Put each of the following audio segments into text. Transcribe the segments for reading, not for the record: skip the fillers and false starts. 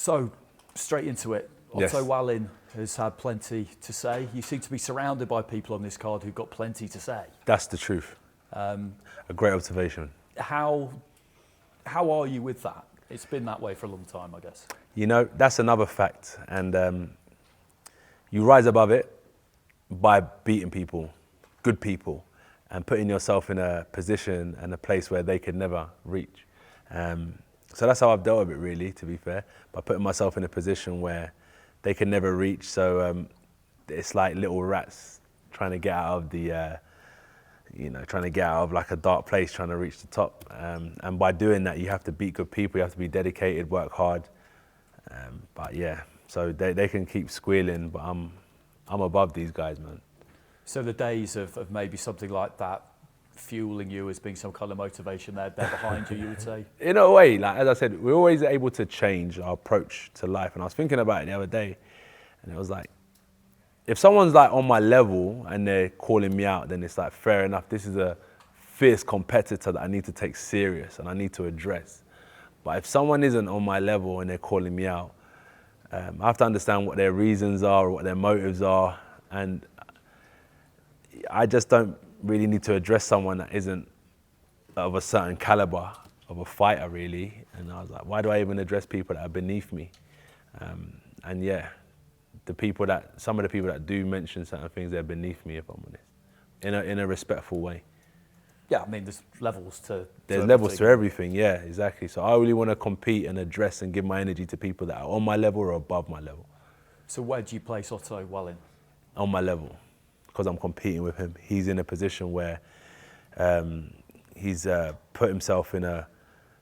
So, straight into it. Yes. Otto Wallin has had plenty to say. You seem to be surrounded by people on this card who've got plenty to say. That's the truth. A great observation. How are you with that? It's been that way for a long time, I guess. You know, that's another fact. And you rise above it by beating people, good people, and putting yourself in a position and a place where they could never reach. So that's how I've dealt with it, really, to be fair, by putting myself in a position where they can never reach. So it's like little rats trying to get out of the, trying to get out of like a dark place, trying to reach the top. And by doing that, you have to beat good people, you have to be dedicated, work hard. But yeah, so they can keep squealing, but I'm above these guys, man. So the days of maybe something like that fueling you as being some kind of motivation, they're behind you, you would say? In a way, like as I said, we're always able to change our approach to life. And I was thinking about it the other day, and it was like, if someone's like on my level and they're calling me out, then it's like, fair enough, this is a fierce competitor that I need to take serious and I need to address. But if someone isn't on my level and they're calling me out, I have to understand what their reasons are or what their motives are. And I just don't really need to address someone that isn't of a certain caliber of a fighter, really. And I was like, why do I even address people that are beneath me? And yeah, some of the people that do mention certain things, they're beneath me, if I'm honest, in a respectful way. Yeah, I mean, there's levels to There's levels to everything, yeah, exactly. So I really want to compete and address and give my energy to people that are on my level or above my level. So where do you place Otto Wallin? On my level, because I'm competing with him. He's in a position where he's put himself in a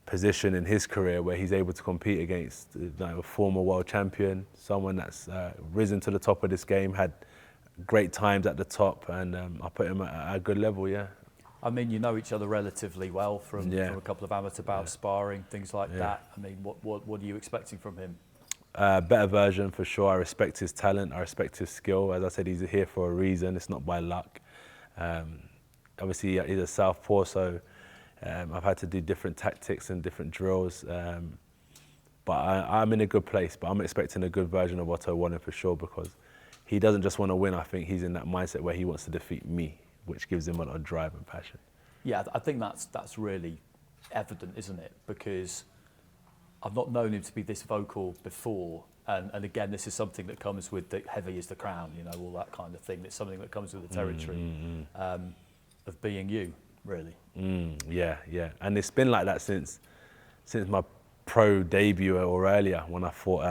position in his career where he's able to compete against a former world champion, someone that's risen to the top of this game, had great times at the top, and I put him at a good level, yeah. I mean, you know each other relatively well from a couple of amateur bouts, sparring, things like that. I mean, what are you expecting from him? Better version for sure. I respect his talent, I respect his skill. As I said, he's here for a reason, it's not by luck. Obviously, he's a southpaw, so I've had to do different tactics and different drills. But I'm in a good place, but I'm expecting a good version of Otto Wallin for sure, because he doesn't just want to win. I think he's in that mindset where he wants to defeat me, which gives him a lot of drive and passion. Yeah, I think that's really evident, isn't it? Because I've not known him to be this vocal before, and again, this is something that comes with the heavy is the crown, you know, all that kind of thing. It's something that comes with the territory of being you, really. Yeah, and it's been like that since my pro debut or earlier, when I fought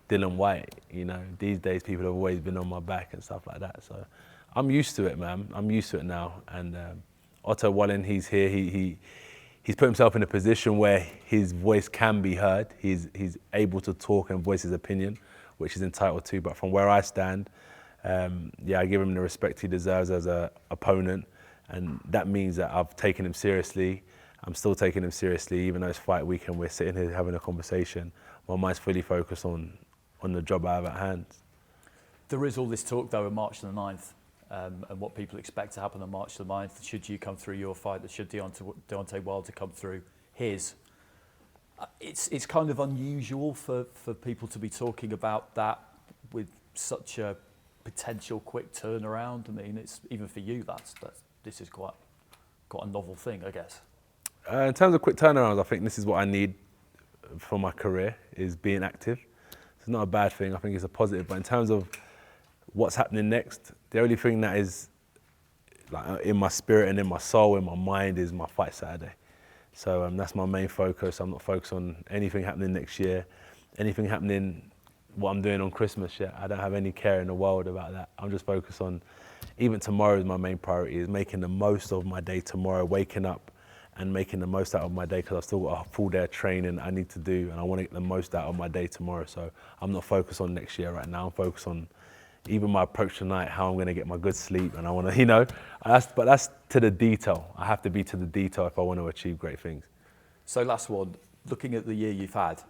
Dylan White. You know, these days people have always been on my back and stuff like that. So I'm used to it, man. I'm used to it now. And Otto Wallin, he's here. He's put himself in a position where his voice can be heard. He's able to talk and voice his opinion, which he's entitled to. But from where I stand, I give him the respect he deserves as an opponent. And that means that I've taken him seriously. I'm still taking him seriously, even though it's fight week and we're sitting here having a conversation. My mind's fully focused on the job I have at hand. There is all this talk, though, on March the 9th. And what people expect to happen on March the 9th, should you come through your fight, should Deontay Wilder come through his. It's kind of unusual for people to be talking about that with such a potential quick turnaround. I mean, it's even for you, this is quite a novel thing, I guess. In terms of quick turnarounds, I think this is what I need for my career, is being active. It's not a bad thing, I think it's a positive, but in terms of what's happening next, the only thing that is like in my spirit and in my soul, in my mind, is my fight Saturday. So that's my main focus. I'm not focused on anything happening next year, anything happening, what I'm doing on Christmas yet. I don't have any care in the world about that. I'm just focused on, even tomorrow is my main priority, is making the most of my day tomorrow, waking up and making the most out of my day, because I've still got a full day of training I need to do, and I want to get the most out of my day tomorrow. So I'm not focused on next year right now. I'm focused on even my approach tonight, how I'm going to get my good sleep, and I want to, but that's to the detail. I have to be to the detail if I want to achieve great things. So last one, looking at the year you've had,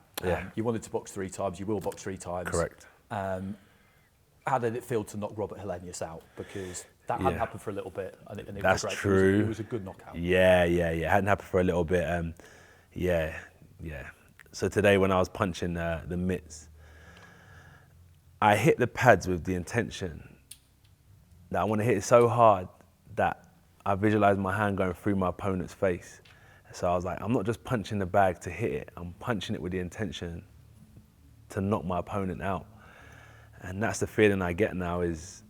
you wanted to box 3 times, you will box 3 times. Correct. How did it feel to knock Robert Helenius out? Because that hadn't happened for a little bit. And it That's was true. It was a good knockout. Yeah. It hadn't happened for a little bit. Yeah. So today when I was punching the mitts, I hit the pads with the intention that I want to hit it so hard that I visualize my hand going through my opponent's face. So I was like, I'm not just punching the bag to hit it, I'm punching it with the intention to knock my opponent out. And that's the feeling I get now is,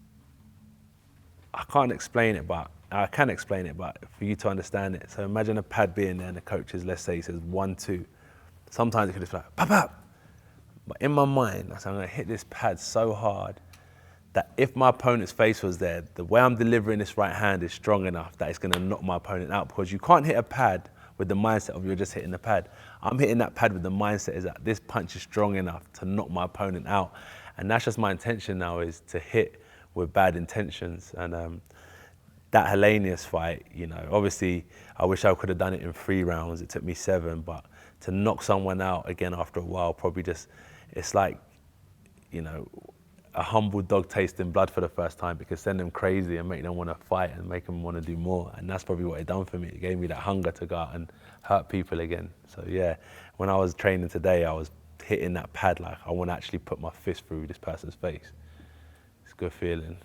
I can't explain it, but I can explain it, but for you to understand it. So imagine a pad being there and the coaches, let's say he says 1, 2. Sometimes it could just be like, pop, pop. But in my mind, I said, I'm gonna hit this pad so hard that if my opponent's face was there, the way I'm delivering this right hand is strong enough that it's gonna knock my opponent out, because you can't hit a pad with the mindset of you're just hitting the pad. I'm hitting that pad with the mindset is that this punch is strong enough to knock my opponent out. And that's just my intention now, is to hit with bad intentions. And that Helenius fight, you know, obviously I wish I could have done it in 3 rounds. It took me 7, but to knock someone out again after a while, probably just, it's like, you know, a humble dog tasting blood for the first time. It could send them crazy and make them want to fight and make them want to do more. And that's probably what it done for me. It gave me that hunger to go out and hurt people again. So yeah, when I was training today, I was hitting that pad like I want to actually put my fist through this person's face. It's a good feeling.